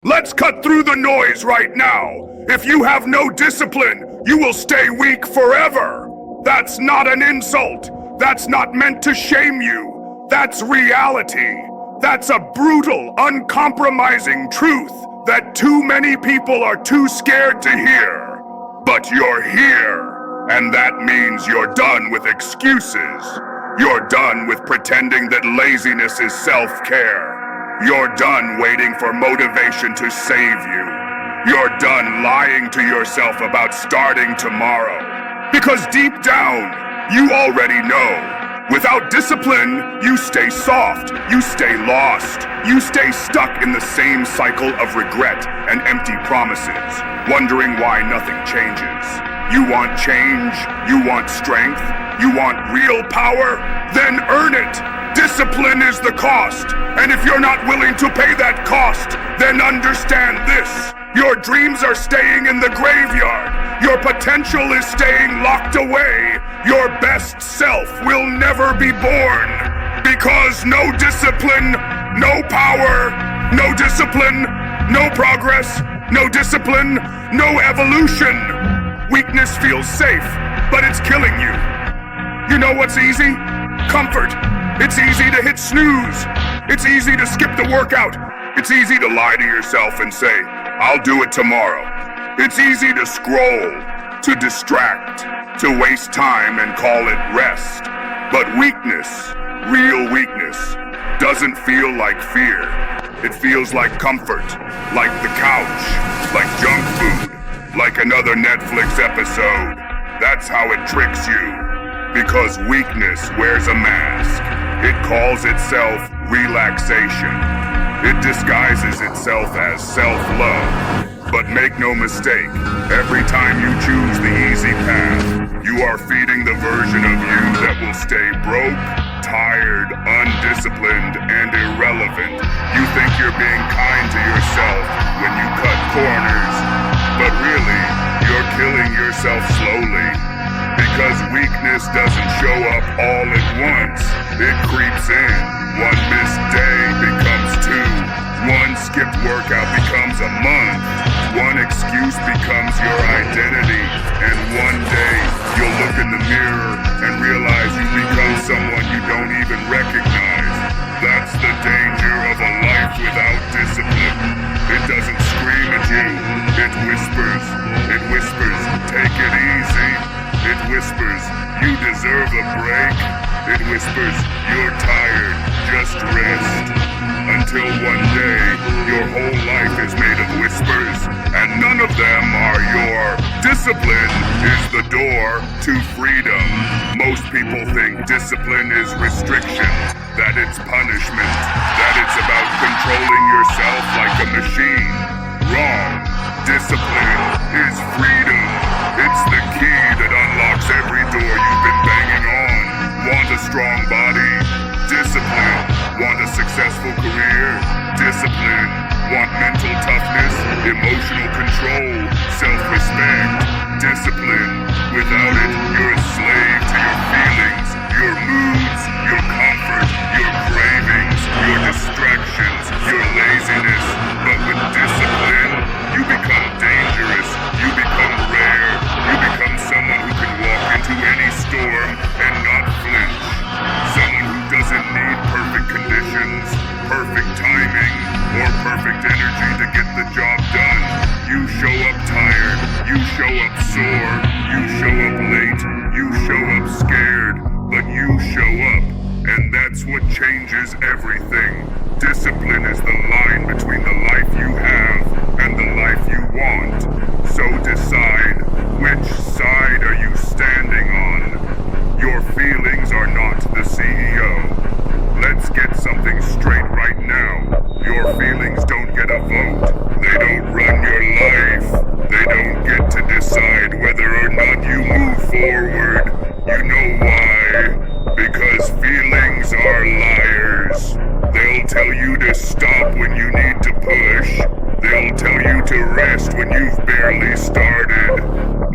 Let's cut through the noise right now. If you have no discipline, you will stay weak forever. That's not an insult. That's not meant to shame you. That's reality. That's a brutal, uncompromising truth that too many people are too scared to hear. But you're here, and that means you're done with excuses. You're done with pretending that laziness is self-care. You're done waiting for motivation to save you. You're done lying to yourself about starting tomorrow. Because deep down, you already know. Without discipline, you stay soft, you stay lost, you stay stuck in the same cycle of regret and empty promises, wondering why nothing changes. You want change, you want strength, you want real power? Then earn it! Discipline is the cost, and if you're not willing to pay that cost, then understand this. Your dreams are staying in the graveyard. Your potential is staying locked away. Your best self will never be born. Because no discipline, no power. No discipline, no progress. No discipline, no evolution. Weakness feels safe, but it's killing you. You know what's easy? Comfort. It's easy to hit snooze. It's easy to skip the workout. It's easy to lie to yourself and say, I'll do it tomorrow. It's easy to scroll, to distract, to waste time and call it rest. But weakness, real weakness, doesn't feel like fear. It feels like comfort, like the couch, like junk food, like another Netflix episode. That's how it tricks you. Because weakness wears a mask. It calls itself relaxation. It disguises itself as self-love. But make no mistake, every time you choose the easy path, you are feeding the version of you that will stay broke, tired, undisciplined, and irrelevant. You think you're being kind to yourself when you cut corners, but really, you're killing yourself slowly. Because weakness doesn't show up all at once. It creeps in. One missed day becomes two. One skipped workout becomes a month. One excuse becomes your identity. And one day, you'll look in the mirror and realize you become someone you don't even recognize. That's the danger of a life without discipline. It doesn't scream at you. It whispers. It whispers, take it easy. It whispers, you deserve a break. It whispers, you're tired, just rest. Until one day, your whole life is made of whispers, and none of them are your. Discipline is the door to freedom. Most people think discipline is restriction, that it's punishment, that it's about controlling yourself like a machine. Wrong. Discipline is freedom. It's the key that unlocks every door you've been banging on. Want a strong body? Discipline. Want a successful career? Discipline. Want mental toughness, emotional control, self-respect? Discipline. Without it, you're a slave to your feelings, your moods, your comfort, your cravings, your distractions, your laziness. But with discipline, you become dangerous, you become rare, you become someone who can walk into any storm and not flinch. Someone who doesn't need perfect conditions, perfect timing, or perfect energy to get the job done. You show up tired, you show up sore, you show up late, you show up scared, but you show up. And that's what changes everything. Discipline is the line between the life you have and the life you want. So decide, which side are you standing on? Your feelings are not the CEO. Let's get something straight right now. Your feelings don't get a vote. They don't run your life. They don't get to decide whether or not you move forward. You know why? Because feelings are liars. They'll tell you to stop when you need to push. They'll tell you to rest when you've barely started.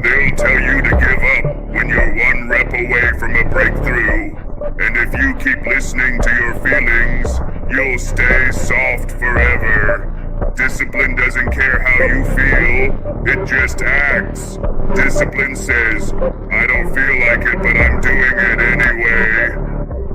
They'll tell you to give up when you're one rep away from a breakthrough. And if you keep listening to your feelings, you'll stay soft forever. Discipline doesn't care how you feel, it just acts. Discipline says, I don't feel like it, but I'm doing it anyway.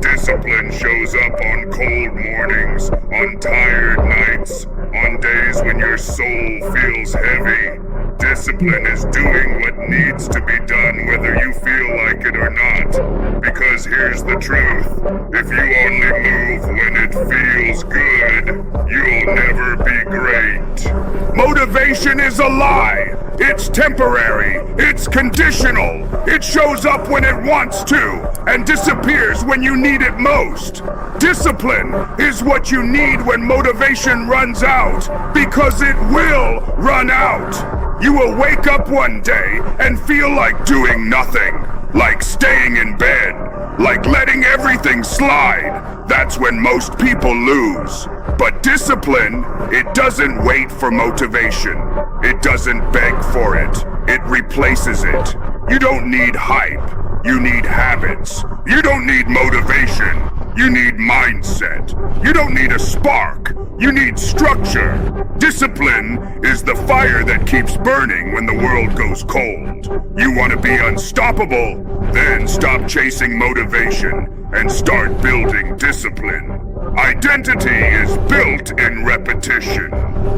Discipline shows up on cold mornings, on tired nights, on days when your soul feels heavy. Discipline is doing what needs to be done whether you feel like it or not. Because here's the truth, if you only move when it feels good, you'll never be great. Motivation is a lie. It's temporary. It's conditional. It shows up when it wants to and disappears when you need it most. Discipline is what you need when motivation runs out, because it will run out. You will wake up one day and feel like doing nothing, like staying in bed, like letting everything slide. That's when most people lose. But discipline, it doesn't wait for motivation. It doesn't beg for it. It replaces it. You don't need hype. You need habits. You don't need motivation. You need mindset. You don't need a spark. You need structure. Discipline is the fire that keeps burning when the world goes cold. You want to be unstoppable? Then stop chasing motivation and start building discipline. Identity is built in repetition.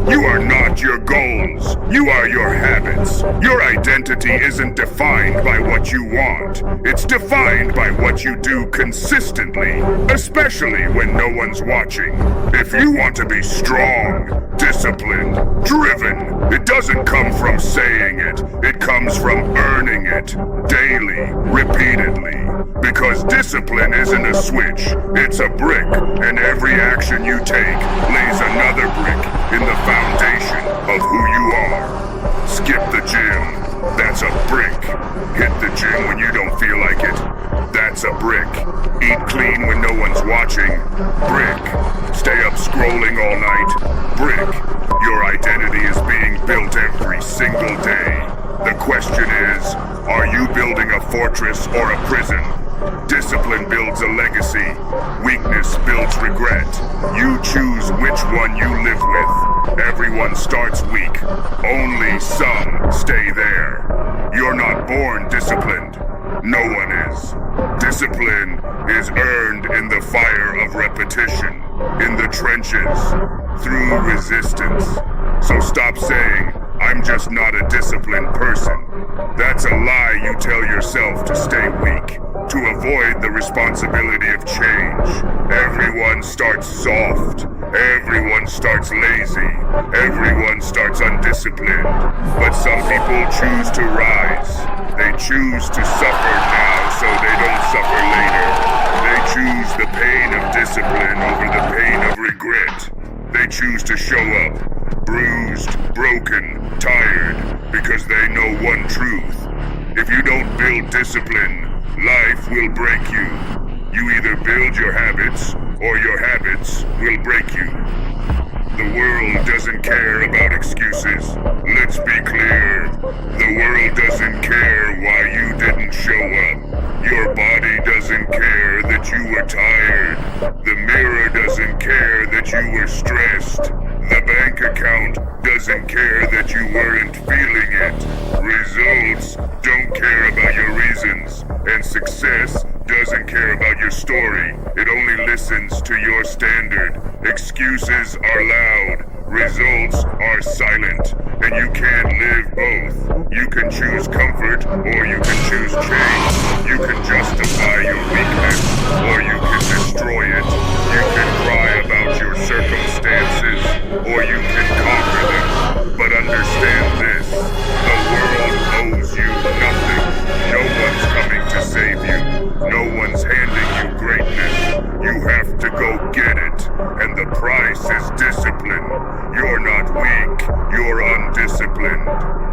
You are not your goals. You are your habits. Your identity isn't defined by what you want. It's defined by what you do consistently, especially when no one's watching. If you want to be strong, disciplined, driven, it doesn't come from saying it. It comes from earning it daily, repeatedly. Because discipline isn't a switch, it's a brick, and every action you take lays another brick in the foundation of who you are. Skip the gym, that's a brick. Hit the gym when you don't feel like it, that's a brick. Eat clean when no one's watching, brick. Stay up scrolling all night, brick. Your identity is being built every single day. The question is, are you building a fortress or a prison? Discipline builds a legacy. Weakness builds regret. You choose which one you live with. Everyone starts weak. Only some stay there. You're not born disciplined. No one is. Discipline is earned in the fire of repetition, in the trenches, through resistance. So stop saying, I'm just not a disciplined person. That's a lie you tell yourself to stay weak, to avoid the responsibility of change. Everyone starts soft. Everyone starts lazy. Everyone starts undisciplined. But some people choose to rise. They choose to suffer now so they don't suffer later. They choose the pain of discipline over the pain of regret. They choose to show up, bruised, broken, tired, because they know one truth. If you don't build discipline, life will break you. You either build your habits, or your habits will break you. The world doesn't care about excuses. Let's be clear. The world doesn't care why you didn't show up. Your body doesn't care that you were tired. The mirror doesn't care that you were stressed. The bank account doesn't care that you weren't feeling it. Results don't care about your reasons. And success doesn't care about your story. It only listens to your standard. Excuses are loud. Results are silent. And you can't live both. You can choose comfort or you can choose change. You can justify your weakness or you can destroy it. You can cry about your circumstances or you can conquer them. But understand this, the world owes you nothing. No one's coming to save you. No one's handing you greatness. You have to go get it. And the price is discipline. You're not weak, you're undisciplined.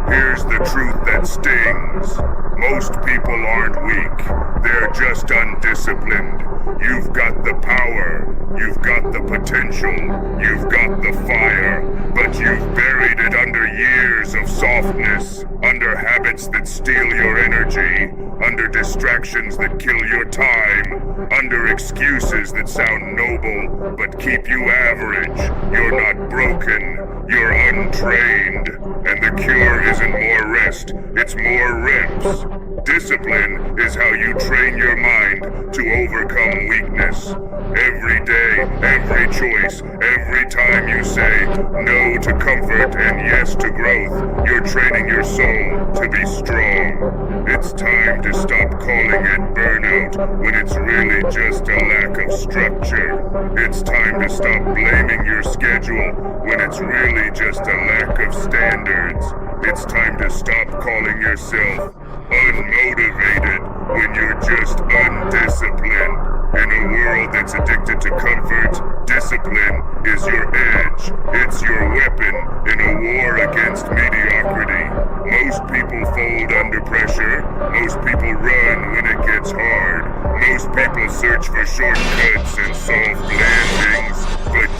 Here's the truth that stings. Most people aren't weak, they're just undisciplined. You've got the power, you've got the potential, you've got the fire, but you've buried it under years of softness, under habits that steal your energy, under distractions that kill your time, under excuses that sound noble but keep you average. You're not broken, you're untrained, and the cure isn't more rest, it's more reps. Discipline is how you train your mind to overcome weakness. Every day, every choice, every time you say no to comfort and yes to growth, you're training your soul to be strong. It's time to stop calling it burnout when it's really just a lack of structure. It's time to stop blaming your schedule when it's really just a lack of standards. It's time to stop calling yourself unmotivated when you're just undisciplined. In a world that's addicted to comfort, discipline is your edge. It's your weapon in a war against mediocrity. Most people fold under pressure. Most people run when it gets hard. Most people search for shortcuts and soft landings. But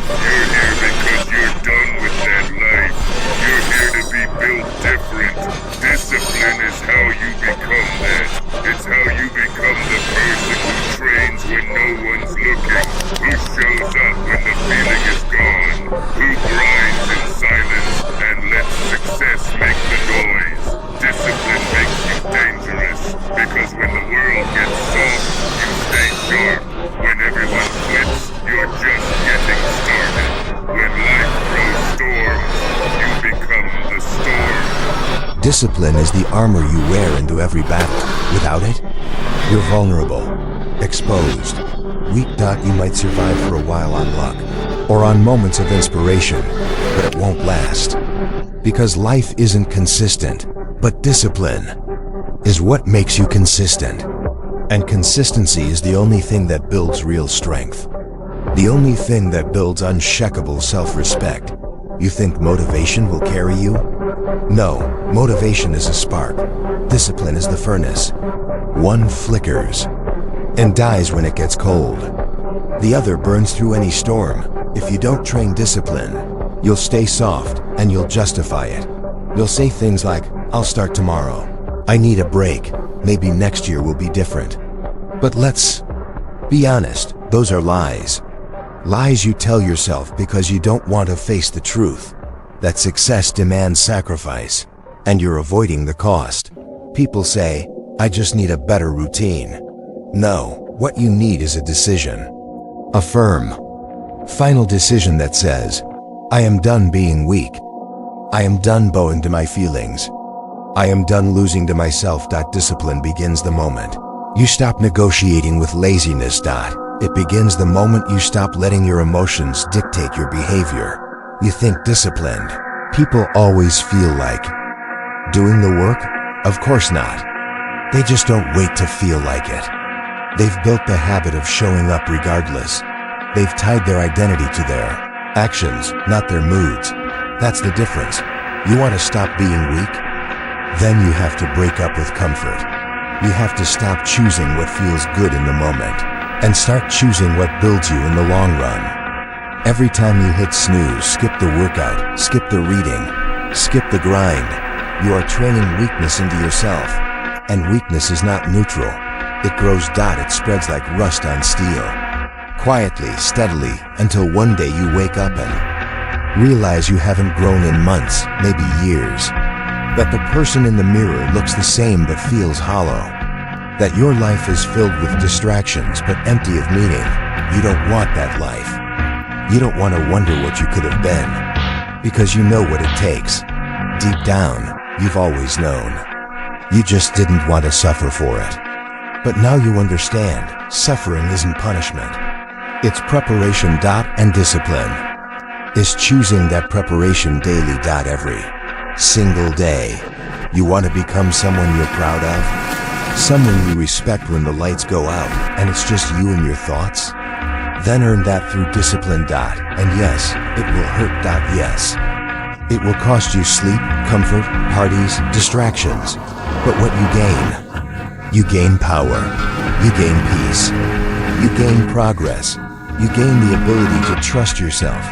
you're here because you're done with that life. You're here to be built different. Discipline is how you become that. It's how you become the person who trains when no one's looking, who shows up when the feeling is gone, who grinds in silence and lets success make the noise. Discipline makes you dangerous, because when the world gets soft, you stay sharp. When everyone quits, you're just getting started. When life throws storms, you become the storm. Discipline is the armor you wear into every battle. Without it, you're vulnerable, exposed, weak. You might survive for a while on luck, or on moments of inspiration, but it won't last. Because life isn't consistent, but discipline is what makes you consistent. And consistency is the only thing that builds real strength. The only thing that builds unshakable self-respect. You think motivation will carry you? No, motivation is a spark. Discipline is the furnace. One flickers and dies when it gets cold. The other burns through any storm. If you don't train discipline, you'll stay soft and you'll justify it. You'll say things like, I'll start tomorrow. I need a break. Maybe next year will be different. But let's be honest, those are lies. Lies you tell yourself because you don't want to face the truth that success demands sacrifice, and you're avoiding the cost. People say, I just need a better routine. No, what you need is a decision. A firm, final decision that says, I am done being weak. I am done bowing to my feelings. I am done losing to myself. Discipline begins the moment you stop negotiating with laziness. It begins the moment you stop letting your emotions dictate your behavior. You think disciplined people always feel like doing the work? Of course not. They just don't wait to feel like it. They've built the habit of showing up regardless. They've tied their identity to their actions, not their moods. That's the difference. You want to stop being weak? Then you have to break up with comfort. You have to stop choosing what feels good in the moment and start choosing what builds you in the long run. Every time you hit snooze, skip the workout, skip the reading, skip the grind, you are training weakness into yourself. And weakness is not neutral. It grows. It spreads like rust on steel. Quietly, steadily, until one day you wake up and realize you haven't grown in months, maybe years. That the person in the mirror looks the same but feels hollow. That your life is filled with distractions but empty of meaning. You don't want that life. You don't want to wonder what you could have been. Because you know what it takes. Deep down, you've always known. You just didn't want to suffer for it. But now you understand, suffering isn't punishment. It's preparation. And discipline is choosing that preparation daily. Every single day. You want to become someone you're proud of? Someone you respect when the lights go out and it's just you and your thoughts? Then earn that through discipline. And yes, it will hurt. Yes. It will cost you sleep, comfort, parties, distractions. But what you gain power, you gain peace, you gain progress, you gain the ability to trust yourself,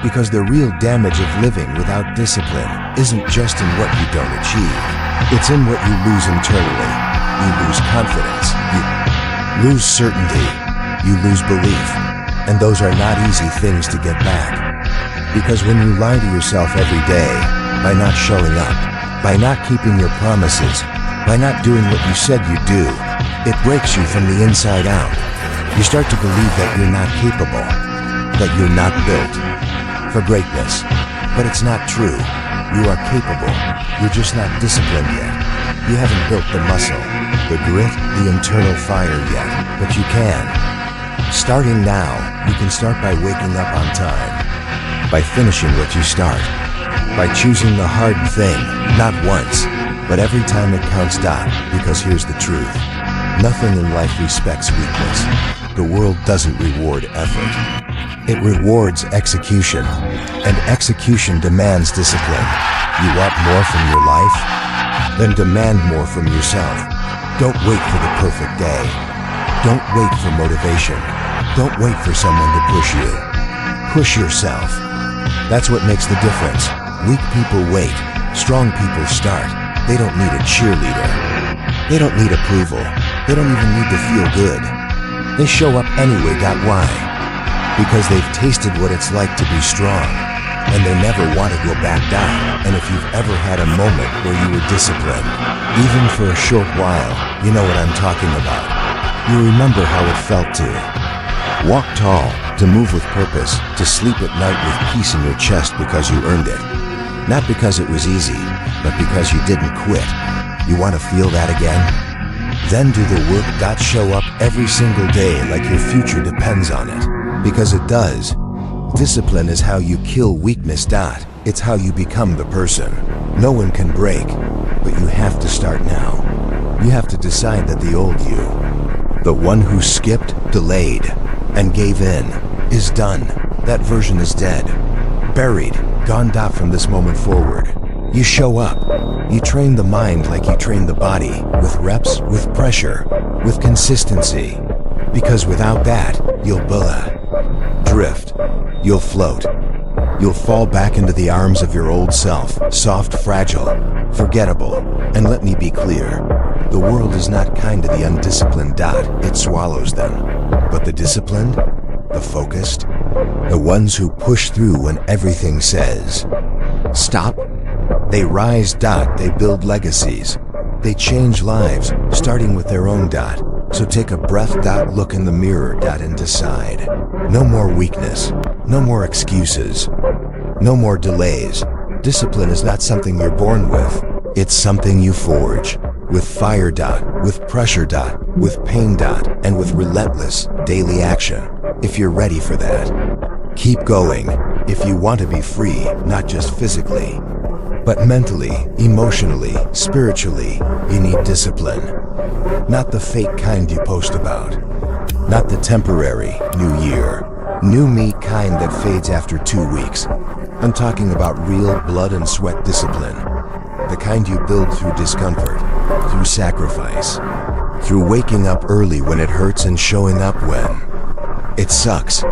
Because the real damage of living without discipline isn't just in what you don't achieve. It's in what you lose internally. You lose confidence. You lose certainty. You lose belief. And those are not easy things to get back. Because when you lie to yourself every day, by not showing up, by not keeping your promises, by not doing what you said you'd do, it breaks you from the inside out. You start to believe that you're not capable, that you're not built for greatness. But it's not true. You are capable. You're just not disciplined yet. You haven't built the muscle, the grit, the internal fire yet. But you can. Starting now, you can start by waking up on time, by finishing what you start, by choosing the hard thing, not once, but every time it counts. Because here's the truth. Nothing in life respects weakness. The world doesn't reward effort. It rewards execution, and execution demands discipline. You want more from your life? Then demand more from yourself. Don't wait for the perfect day. Don't wait for motivation. Don't wait for someone to push you. Push yourself. That's what makes the difference. Weak people wait. Strong people start. They don't need a cheerleader. They don't need approval. They don't even need to feel good. They show up anyway. Why? Because they've tasted what it's like to be strong, and they never want to go back down. And if you've ever had a moment where you were disciplined, even for a short while, you know what I'm talking about. You remember how it felt to walk tall, to move with purpose, to sleep at night with peace in your chest because you earned it. Not because it was easy, but because you didn't quit. You want to feel that again? Then do the work. Show up every single day like your future depends on it. Because it does. Discipline is how you kill weakness. It's how you become the person. No one can break, but you have to start now. You have to decide that the old you, the one who skipped, delayed, and gave in, is done. That version is dead. Buried, gone. From this moment forward, you show up. You train the mind like you train the body, with reps, with pressure, with consistency. Because without that, you'll drift. You'll float. You'll fall back into the arms of your old self, soft, fragile, forgettable. And let me be clear, the world is not kind to the undisciplined. It swallows them. But the disciplined, the focused, the ones who push through when everything says stop, they rise. They build legacies. They change lives, starting with their own. So take a breath. Look in the mirror. And decide. No more weakness. No more excuses. No more delays. Discipline is not something you're born with. It's something you forge. With fire. With pressure. With pain. And with relentless, daily action. If you're ready for that, keep going. If you want to be free, not just physically, but mentally, emotionally, spiritually, you need discipline. Not the fake kind you post about. Not the temporary, new year, new me kind that fades after 2 weeks. I'm talking about real blood and sweat discipline. The kind you build through discomfort, through sacrifice, through waking up early when it hurts and showing up when it sucks.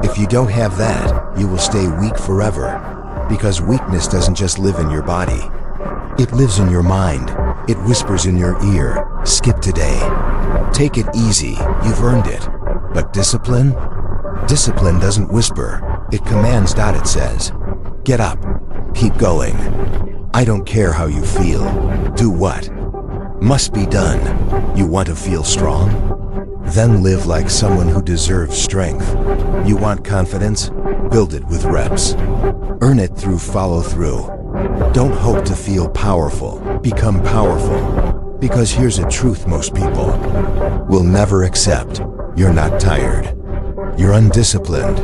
If you don't have that, you will stay weak forever. Because weakness doesn't just live in your body. It lives in your mind. It whispers in your ear, skip today. Take it easy, you've earned it. But discipline? Discipline doesn't whisper. It commands. It says, get up, keep going. I don't care how you feel. Do what must be done. You want to feel strong? Then live like someone who deserves strength. You want confidence? Build it with reps. Earn it through follow-through. Don't hope to feel powerful. Become powerful. Because here's a truth most people will never accept. You're not tired. You're undisciplined.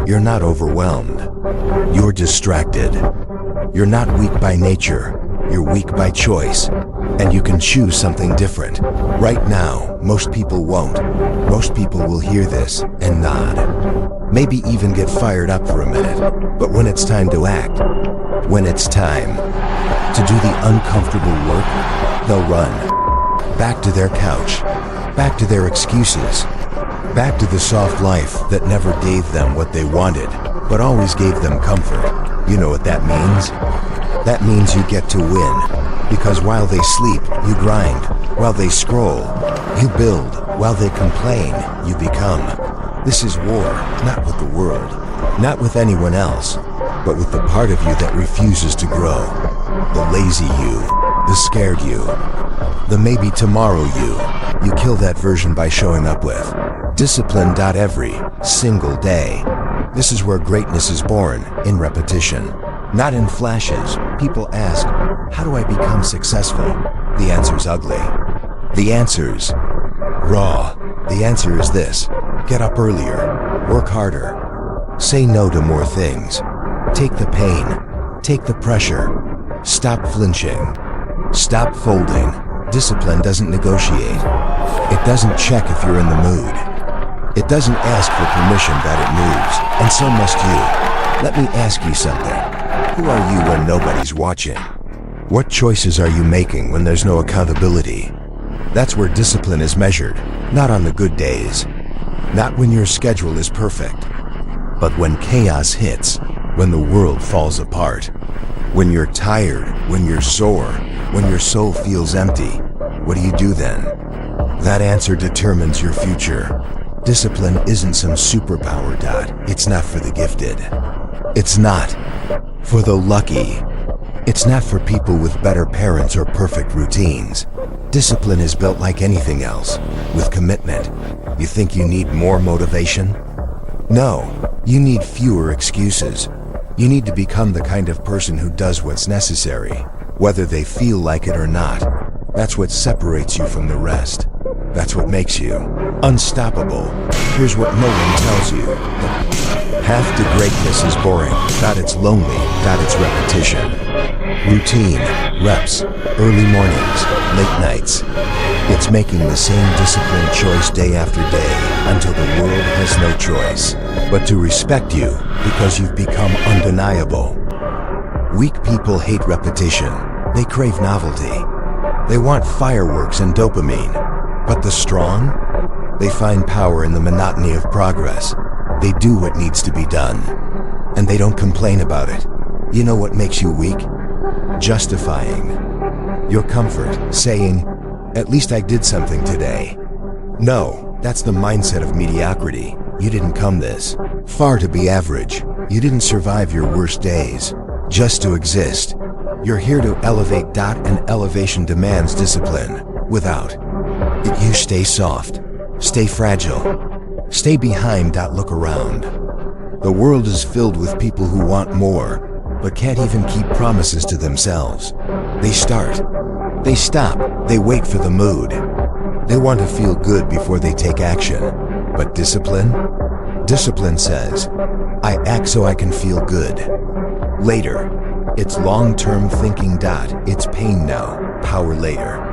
You're not overwhelmed. You're distracted. You're not weak by nature. You're weak by choice. And you can choose something different. Right now, most people won't. Most people will hear this and nod. Maybe even get fired up for a minute. But when it's time to act, when it's time to do the uncomfortable work, they'll run. Back to their couch. Back to their excuses. Back to the soft life that never gave them what they wanted. but always gave them comfort. You know what that means? That means you get to win. Because while they sleep, you grind. While they scroll, you build. While they complain, you become. This is war, not with the world, not with anyone else, but with the part of you that refuses to grow. The lazy you, the scared you, the maybe tomorrow you. You kill that version by showing up with discipline. Every single day. This is where greatness is born, in repetition, not in flashes. People ask, how do I become successful? The answer's ugly. The answer's raw. The answer is this: get up earlier, work harder, say no to more things, take the pain, take the pressure, stop flinching, stop folding. Discipline doesn't negotiate. It doesn't check if you're in the mood. It doesn't ask for permission that it moves, and so must you. Let me ask you something. Who are you when nobody's watching? What choices are you making when there's no accountability? That's where discipline is measured, not on the good days, not when your schedule is perfect, but when chaos hits, when the world falls apart, when you're tired, when you're sore, when your soul feels empty. What do you do then? That answer determines your future. Discipline isn't some superpower. It's not for the gifted. It's not for the lucky. It's not for people with better parents or perfect routines. Discipline is built like anything else, with commitment. You think you need more motivation? No, you need fewer excuses. You need to become the kind of person who does what's necessary, whether they feel like it or not. That's what separates you from the rest. That's what makes you unstoppable. Here's what no one tells you. Half to greatness is boring. It's lonely. It's repetition. Routine, reps, early mornings, late nights. It's making the same disciplined choice day after day until the world has no choice but to respect you because you've become undeniable. Weak people hate repetition. They crave novelty. They want fireworks and dopamine. But the strong? They find power in the monotony of progress. They do what needs to be done. And they don't complain about it. You know what makes you weak? Justifying your comfort, saying, at least I did something today. No, that's the mindset of mediocrity. You didn't come this far to be average. You didn't survive your worst days just to exist. You're here to elevate. And elevation demands discipline. Without it, you stay soft, stay fragile, stay behind. Look around. The world is filled with people who want more, but can't even keep promises to themselves. They start, they stop, they wait for the mood. They want to feel good before they take action. But discipline? Discipline says, I act so I can feel good later. It's long-term thinking. It's pain now, power later.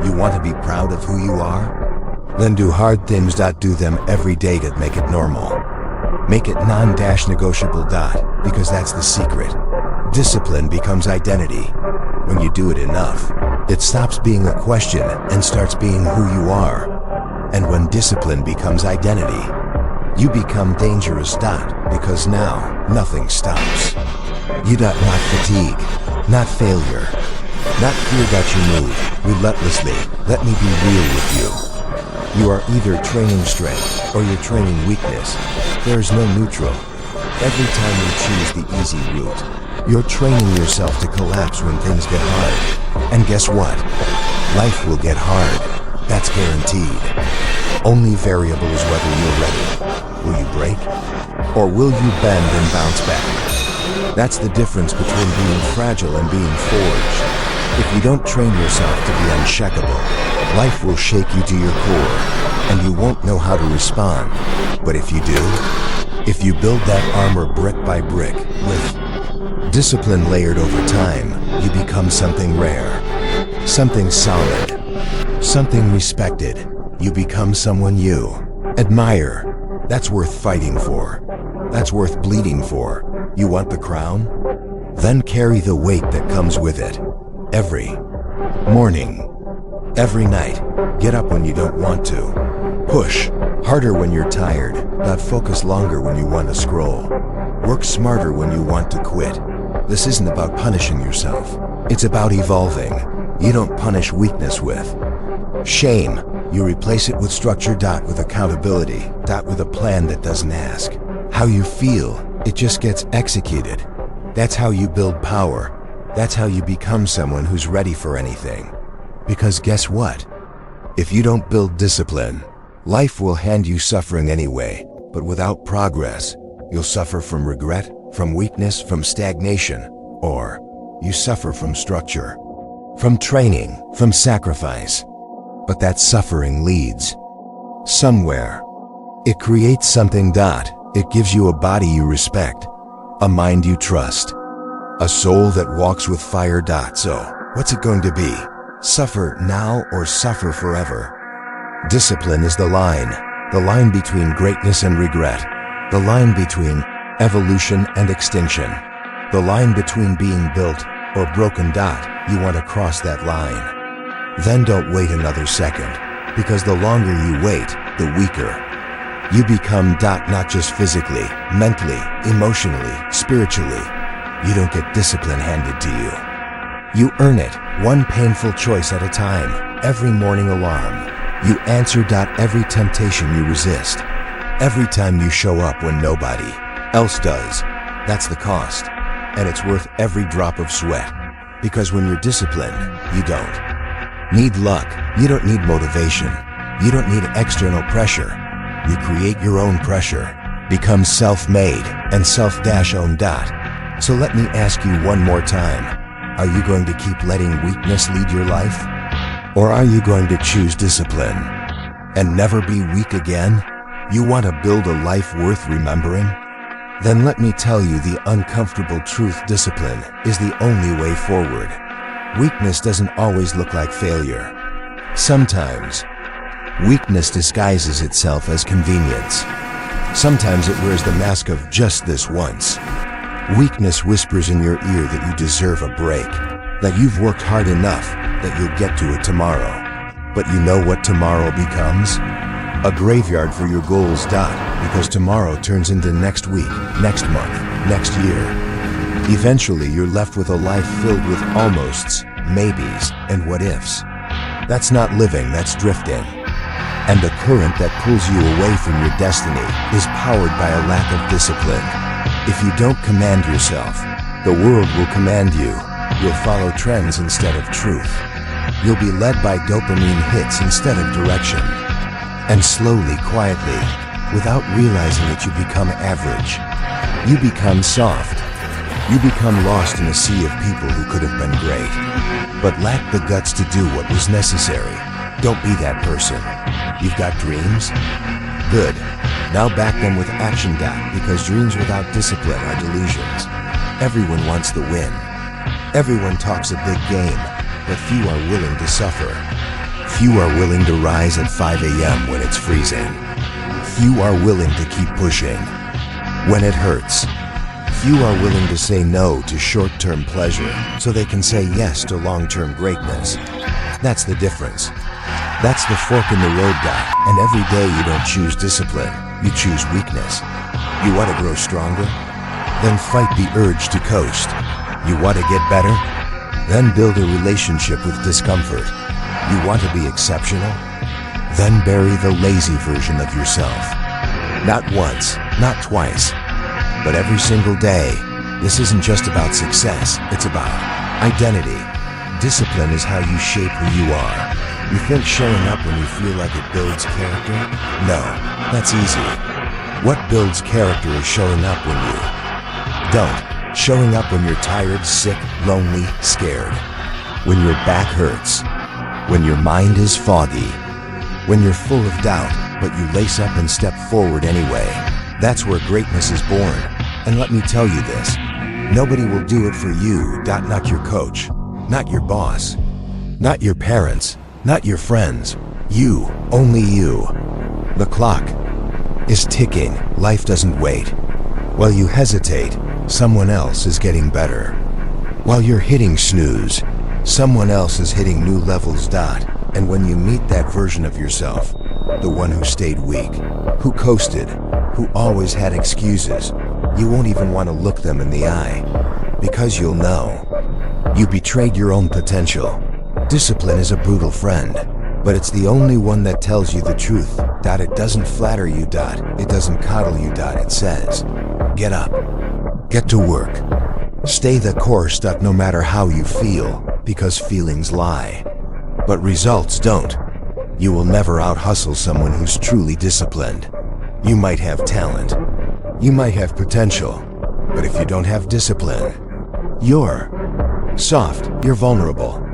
You want to be proud of who you are? Then do hard things. Do them every day to make it normal. Make it non-negotiable. Because that's the secret. Discipline becomes identity. When you do it enough, it stops being a question and starts being who you are. And when discipline becomes identity, you become dangerous. Because now, nothing stops. You. Not fatigue, not failure, not fear. You move relentlessly. Let me be real with you. You are either training strength or you're training weakness. There's no neutral. Every time you choose the easy route, you're training yourself to collapse when things get hard. And guess what? Life will get hard. That's guaranteed. Only variable is whether you're ready. Will you break? Or will you bend and bounce back? That's the difference between being fragile and being forged. If you don't train yourself to be unshakable, life will shake you to your core, and you won't know how to respond. But if you do, if you build that armor brick by brick, with discipline layered over time, you become something rare, something solid, something respected. You become someone you admire. That's worth fighting for. That's worth bleeding for. You want the crown? Then carry the weight that comes with it. Every morning, every night. Get up when you don't want to. Push harder when you're tired. Not focus longer when you want to scroll. Work smarter when you want to quit. This isn't about punishing yourself. It's about evolving. You don't punish weakness with shame. You replace it with structure. With accountability. With a plan that doesn't ask how you feel. It just gets executed. That's how you build power. That's how you become someone who's ready for anything. Because guess what? If you don't build discipline, life will hand you suffering anyway. But without progress, you'll suffer from regret, from weakness, from stagnation, or you suffer from structure, from training, from sacrifice. But that suffering leads somewhere. It creates something. It gives you a body you respect, a mind you trust, a soul that walks with fire. So, what's it going to be? Suffer now or suffer forever? Discipline is the line between greatness and regret, the line between evolution and extinction, the line between being built or broken. You want to cross that line. Then don't wait another second, because the longer you wait, the weaker you become. Not just physically, mentally, emotionally, spiritually. You don't get discipline handed to you. You earn it, one painful choice at a time. Every morning alarm, you answer. Every temptation you resist. Every time you show up when nobody else does. That's the cost, and it's worth every drop of sweat. Because when you're disciplined, you don't need luck. You don't need motivation. You don't need external pressure. You create your own pressure. Become self-made and self-owned. So let me ask you one more time. Are you going to keep letting weakness lead your life? Or are you going to choose discipline and never be weak again? You want to build a life worth remembering? Then let me tell you the uncomfortable truth. Discipline is the only way forward. Weakness doesn't always look like failure. Sometimes, weakness disguises itself as convenience. Sometimes it wears the mask of just this once. Weakness whispers in your ear that you deserve a break, that you've worked hard enough, that you'll get to it tomorrow. But you know what tomorrow becomes? A graveyard for your goals. Because tomorrow turns into next week, next month, next year. Eventually, you're left with a life filled with almosts, maybes, and what-ifs. That's not living, that's drifting. And the current that pulls you away from your destiny is powered by a lack of discipline. If you don't command yourself, the world will command you. You'll follow trends instead of truth. You'll be led by dopamine hits instead of direction. And slowly, quietly, without realizing it, you become average. You become soft. You become lost in a sea of people who could have been great, but lacked the guts to do what was necessary. Don't be that person. You've got dreams? Good. Now back them with action. Because dreams without discipline are delusions. Everyone wants the win. Everyone talks a big game, but few are willing to suffer. Few are willing to rise at 5 a.m. when it's freezing. Few are willing to keep pushing when it hurts. Few are willing to say no to short-term pleasure so they can say yes to long-term greatness. That's the difference. That's the fork in the road. And every day you don't choose discipline, you choose weakness. You want to grow stronger? Then fight the urge to coast. You want to get better? Then build a relationship with discomfort. You want to be exceptional? Then bury the lazy version of yourself. Not once, not twice, but every single day. This isn't just about success, it's about identity. Discipline is how you shape who you are. You think showing up when you feel like it builds character? No, that's easy. What builds character is showing up when you don't. Showing up when you're tired, sick, lonely, scared. When your back hurts. When your mind is foggy. When you're full of doubt, but you lace up and step forward anyway. That's where greatness is born. And let me tell you this, nobody will do it for you. Not your coach, not your boss, not your parents, not your friends. You, only you. The clock is ticking. Life doesn't wait. While you hesitate, someone else is getting better. While you're hitting snooze, someone else is hitting new levels. And when you meet that version of yourself, the one who stayed weak, who coasted, who always had excuses, You won't even want to look them in the eye, because you'll know. You betrayed your own potential. Discipline is a brutal friend, but it's the only one that tells you the truth. It doesn't flatter you. It doesn't coddle you. It says, get up, get to work, stay the course. No matter how you feel, because feelings lie, but results don't. You will never out-hustle someone who's truly disciplined. You might have talent, you might have potential, but if you don't have discipline, you're soft, you're vulnerable.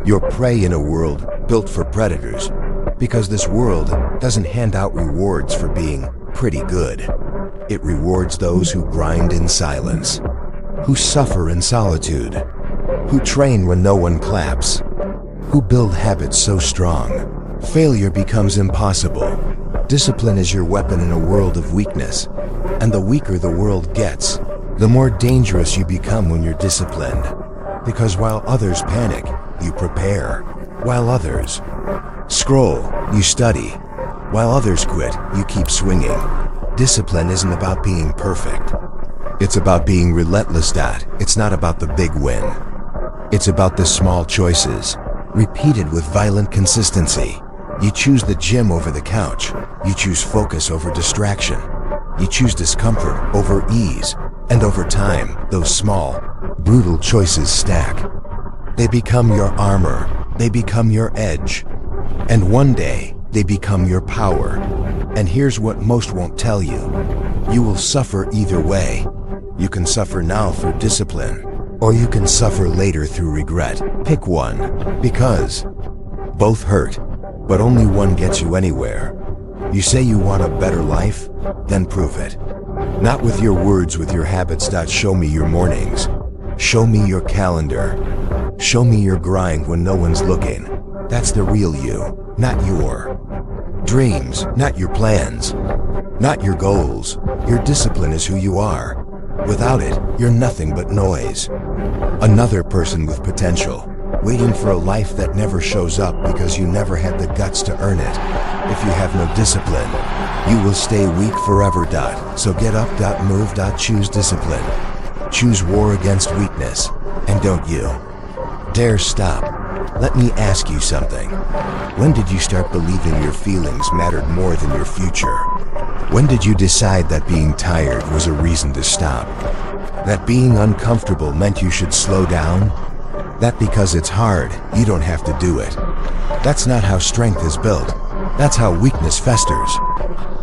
You're prey in a world built for predators, because this world doesn't hand out rewards for being pretty good. It rewards those who grind in silence, who suffer in solitude, who train when no one claps, who build habits so strong, failure becomes impossible. Discipline is your weapon in a world of weakness, and the weaker the world gets, the more dangerous you become when you're disciplined. Because while others panic, you prepare. While others scroll, you study. While others quit, you keep swinging. Discipline isn't about being perfect. It's about being relentless. It's not about the big win. It's about the small choices, repeated with violent consistency. You choose the gym over the couch. You choose focus over distraction. You choose discomfort over ease. And over time, those small, brutal choices stack. They become your armor. They become your edge. And one day, they become your power. And here's what most won't tell you. You will suffer either way. You can suffer now for discipline, or you can suffer later through regret. Pick one, because both hurt, but only one gets you anywhere. You say you want a better life? Then prove it. Not with your words, with your habits. Show me your mornings. Show me your calendar. Show me your grind when no one's looking. That's the real you, not your dreams, not your plans, not your goals. Your discipline is who you are. Without it, you're nothing but noise. Another person with potential, waiting for a life that never shows up because you never had the guts to earn it. If you have no discipline, you will stay weak forever. So get up, move, choose discipline. Choose war against weakness, and don't you dare stop. Let me ask you something. When did you start believing your feelings mattered more than your future? When did you decide that being tired was a reason to stop? That being uncomfortable meant you should slow down? That because it's hard, you don't have to do it? That's not how strength is built. That's how weakness festers.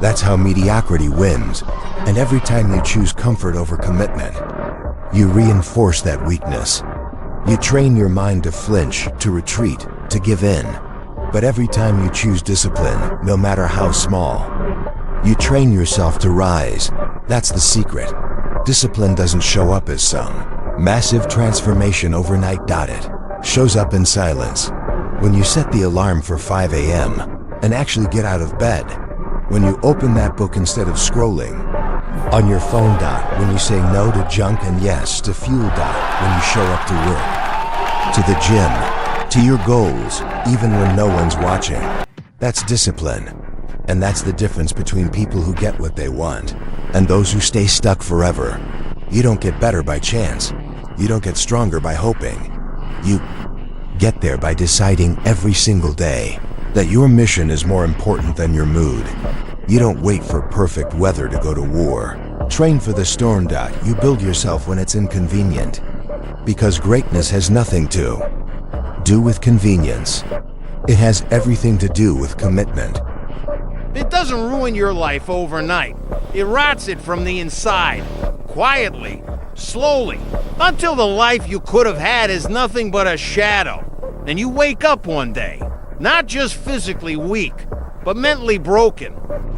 That's how mediocrity wins. And every time you choose comfort over commitment, you reinforce that weakness. You train your mind to flinch, to retreat, to give in. But every time you choose discipline, no matter how small, you train yourself to rise. That's the secret. Discipline doesn't show up as some massive transformation overnight. It shows up in silence. When you set the alarm for 5 a.m. and actually get out of bed. When you open that book instead of scrolling on your phone. When you say no to junk and yes to fuel. When you show up to work, to the gym, to your goals, even when no one's watching. That's discipline. And that's the difference between people who get what they want and those who stay stuck forever. You don't get better by chance. You don't get stronger by hoping. You get there by deciding every single day that your mission is more important than your mood. You don't wait for perfect weather to go to war. Train for the storm. You build yourself when it's inconvenient. Because greatness has nothing to do with convenience. It has everything to do with commitment. It doesn't ruin your life overnight. It rots it from the inside, quietly, slowly, until the life you could have had is nothing but a shadow. And you wake up one day, not just physically weak, but mentally broken,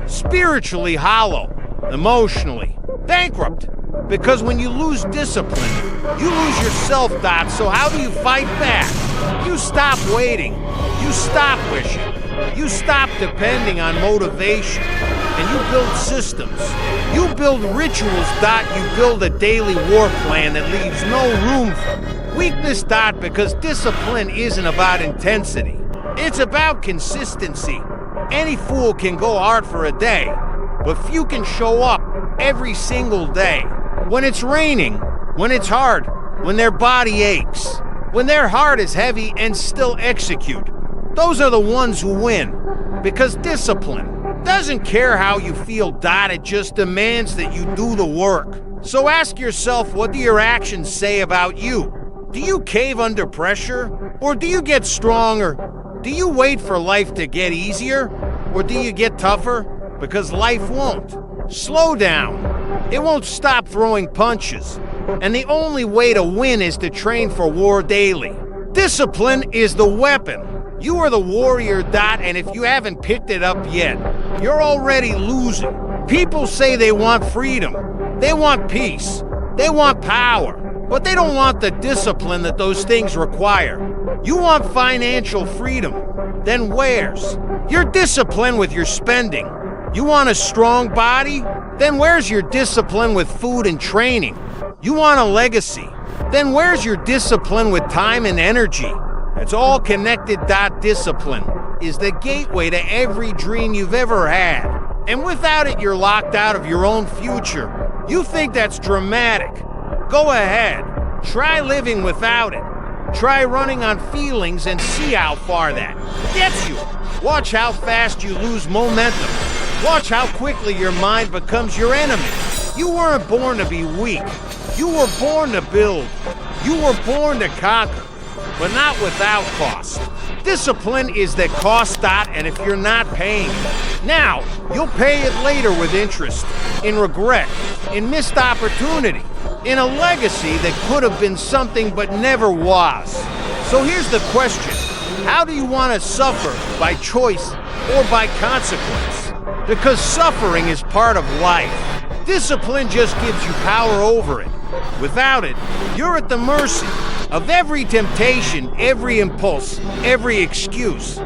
spiritually hollow, emotionally bankrupt. Because when you lose discipline, you lose yourself, So how do you fight back? You stop waiting. You stop wishing. You stop depending on motivation. And you build systems. You build rituals. You build a daily war plan that leaves no room for weakness. Because discipline isn't about intensity. It's about consistency. Any fool can go hard for a day, but few can show up every single day. When it's raining, when it's hard, when their body aches, when their heart is heavy and still execute. Those are the ones who win. Because discipline doesn't care how you feel, it just demands that you do the work. So ask yourself, what do your actions say about you? Do you cave under pressure? Or do you get stronger? Do you wait for life to get easier? Or do you get tougher? Because life won't. Slow down. It won't stop throwing punches. And the only way to win is to train for war daily. Discipline is the weapon. You are the warrior, and if you haven't picked it up yet, you're already losing. People say they want freedom. They want peace. They want power. But they don't want the discipline that those things require. You want financial freedom. Then where's? You're disciplined with your spending. You want a strong body? Then where's your discipline with food and training? You want a legacy? Then where's your discipline with time and energy? It's all connected. Discipline is the gateway to every dream you've ever had. And without it, you're locked out of your own future. You think that's dramatic? Go ahead. Try living without it. Try running on feelings and see how far that gets you. Watch how fast you lose momentum. Watch how quickly your mind becomes your enemy. You weren't born to be weak. You were born to build. You were born to conquer, but not without cost. Discipline is the cost, and if you're not paying it now, you'll pay it later with interest, in regret, in missed opportunity, in a legacy that could have been something but never was. So here's the question. How do you want to suffer, by choice or by consequence? Because suffering is part of life. Discipline just gives you power over it. Without it, you're at the mercy of every temptation, every impulse, every excuse.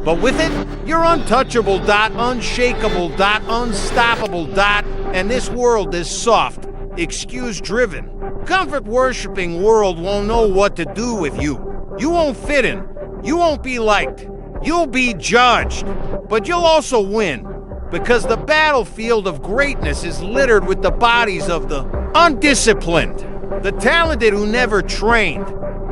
But with it, you're untouchable, unshakable, unstoppable, and this world is soft, excuse-driven. Comfort-worshipping world won't know what to do with you. You won't fit in. You won't be liked. You'll be judged. But you'll also win, because the battlefield of greatness is littered with the bodies of the undisciplined, the talented who never trained,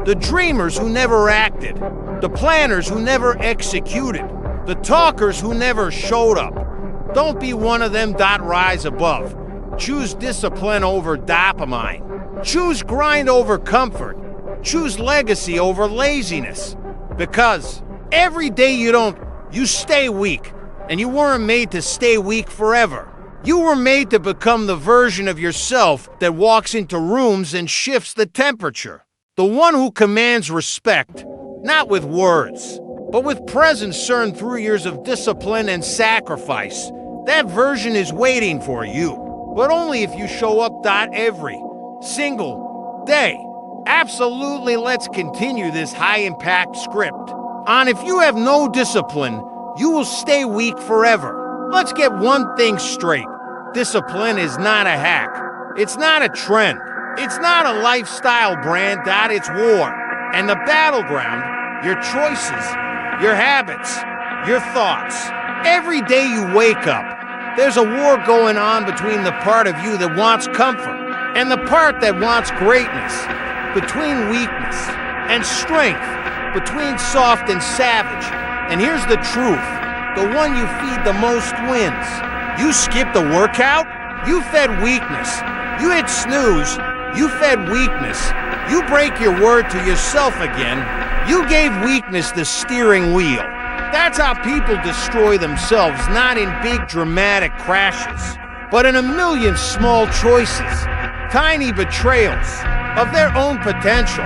the dreamers who never acted, the planners who never executed, the talkers who never showed up. Don't be one of them. Rise above. Choose discipline over dopamine. Choose grind over comfort. Choose legacy over laziness. Because every day you stay weak. And you weren't made to stay weak forever. You were made to become the version of yourself that walks into rooms and shifts the temperature. The one who commands respect, not with words, but with presence earned through years of discipline and sacrifice. That version is waiting for you, but only if you show up. Every single day. Absolutely, let's continue this high-impact script on if you have no discipline, you will stay weak forever. Let's get one thing straight. Discipline is not a hack. It's not a trend. It's not a lifestyle brand. It's war. And the battleground, your choices, your habits, your thoughts. Every day you wake up, there's a war going on between the part of you that wants comfort and the part that wants greatness, between weakness and strength, between soft and savage. And here's the truth. The one you feed the most wins. You skip the workout, you fed weakness. You hit snooze, you fed weakness. You break your word to yourself again, you gave weakness the steering wheel. That's how people destroy themselves, not in big dramatic crashes, but in a million small choices, tiny betrayals of their own potential.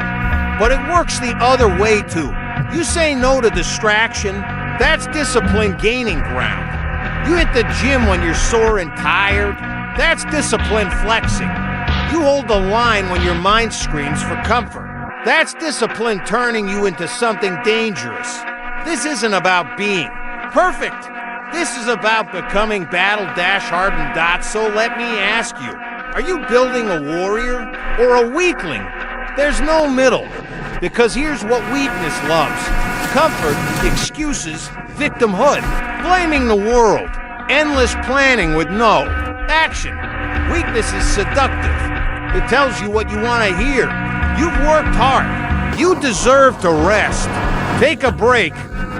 But it works the other way too. You say no to distraction, that's discipline gaining ground. You hit the gym when you're sore and tired, that's discipline flexing. You hold the line when your mind screams for comfort. That's discipline turning you into something dangerous. This isn't about being perfect. This is about becoming battle-hardened. So let me ask you, are you building a warrior or a weakling? There's no middle. Because here's what weakness loves. Comfort, excuses, victimhood, blaming the world, endless planning with no action. Weakness is seductive. It tells you what you want to hear. You've worked hard. You deserve to rest. Take a break.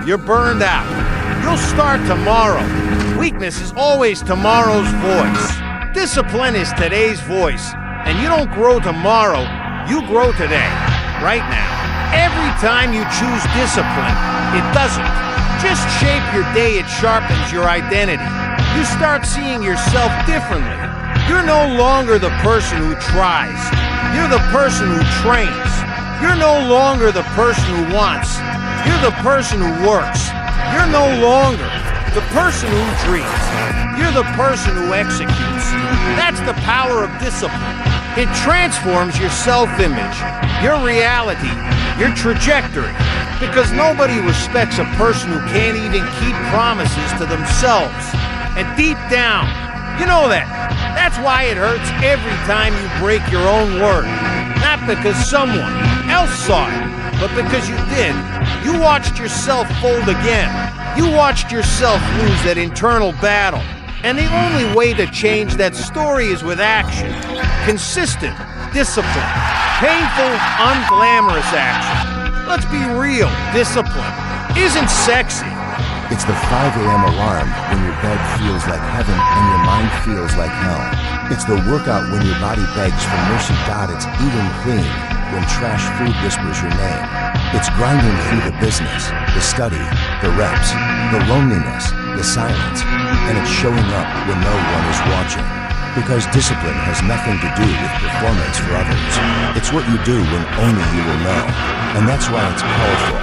You're burned out. You'll start tomorrow. Weakness is always tomorrow's voice. Discipline is today's voice. And you don't grow tomorrow, you grow today, right now. Every time you choose discipline, it doesn't just shape your day, it sharpens your identity. You start seeing yourself differently. You're no longer the person who tries. You're the person who trains. You're no longer the person who wants. You're the person who works. You're no longer the person who dreams. You're the person who executes. That's the power of discipline. It transforms your self-image, your reality, your trajectory. Because nobody respects a person who can't even keep promises to themselves. And deep down, you know that. That's why it hurts every time you break your own word. Not because someone else saw it, but because you did. You watched yourself fold again. You watched yourself lose that internal battle. And the only way to change that story is with action. Consistent, discipline, painful, unglamorous action. Let's be real, discipline isn't sexy. It's the 5 a.m. alarm when your bed feels like heaven and your mind feels like hell. It's the workout when your body begs for mercy. It's eating clean when trash food whispers your name. It's grinding through the business, the study, the reps, the loneliness, the silence, and it's showing up when no one is watching. Because discipline has nothing to do with performance for others. It's what you do when only you will know. And that's why it's powerful.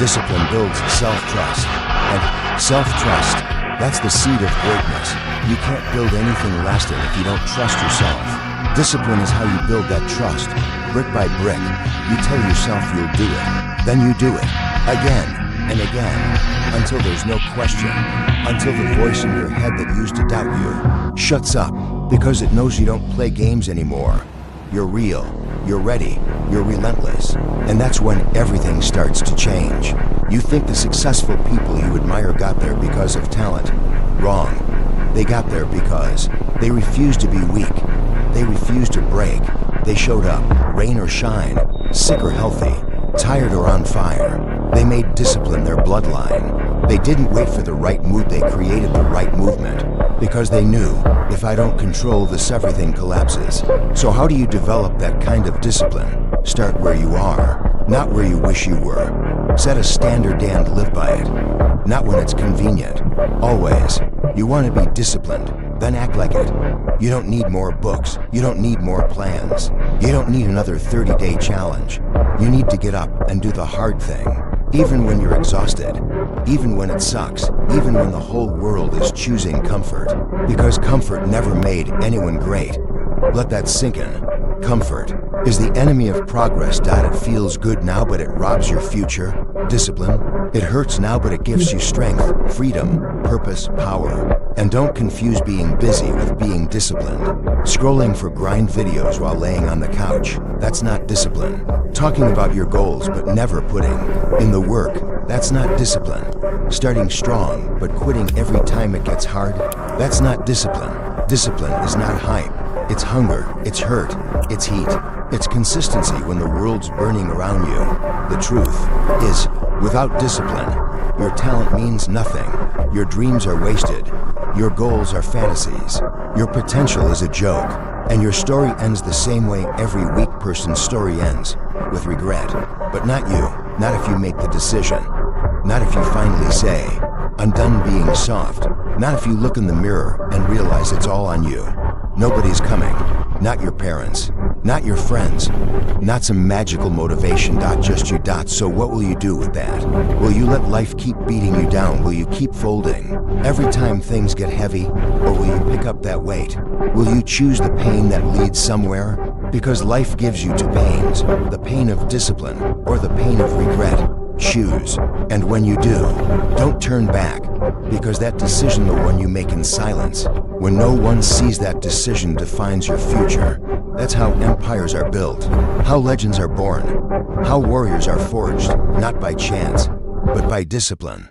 Discipline builds self-trust. And self-trust, that's the seed of greatness. You can't build anything lasting if you don't trust yourself. Discipline is how you build that trust. Brick by brick, you tell yourself you'll do it. Then you do it. Again and again. Until there's no question. Until the voice in your head that used to doubt you shuts up. Because it knows you don't play games anymore. You're real. You're ready. You're relentless. And that's when everything starts to change. You think the successful people you admire got there because of talent. Wrong. They got there because they refused to be weak. They refused to break. They showed up, rain or shine, sick or healthy, tired or on fire. They made discipline their bloodline. They didn't wait for the right mood, they created the right movement. Because they knew, if I don't control this, everything collapses. So how do you develop that kind of discipline? Start where you are, not where you wish you were. Set a standard and live by it. Not when it's convenient. Always. You want to be disciplined, then act like it. You don't need more books. You don't need more plans. You don't need another 30-day challenge. You need to get up and do the hard thing. Even when you're exhausted. Even when it sucks. Even when the whole world is choosing comfort. Because comfort never made anyone great. Let that sink in. Comfort is the enemy of progress. It feels good now, but it robs your future. Discipline. It hurts now, but it gives you strength, freedom, purpose, power. And don't confuse being busy with being disciplined. Scrolling for grind videos while laying on the couch, that's not discipline. Talking about your goals but never putting in the work, that's not discipline. Starting strong but quitting every time it gets hard, that's not discipline. Discipline is not hype. It's hunger, it's hurt, it's heat, it's consistency when the world's burning around you. The truth is, without discipline, your talent means nothing. Your dreams are wasted. Your goals are fantasies. Your potential is a joke. And your story ends the same way every weak person's story ends, with regret. But not you. Not if you make the decision. Not if you finally say, I'm done being soft. Not if you look in the mirror and realize it's all on you. Nobody's coming. Not your parents. Not your friends. Not some magical motivation. Just you. So what will you do with that? Will you let life keep beating you down? Will you keep folding every time things get heavy? Or will you pick up that weight? Will you choose the pain that leads somewhere? Because life gives you two pains. The pain of discipline or the pain of regret. Choose. And when you do, don't turn back. Because that decision, the one you make in silence, when no one sees, that decision defines your future. That's how empires are built, how legends are born, how warriors are forged, not by chance, but by discipline.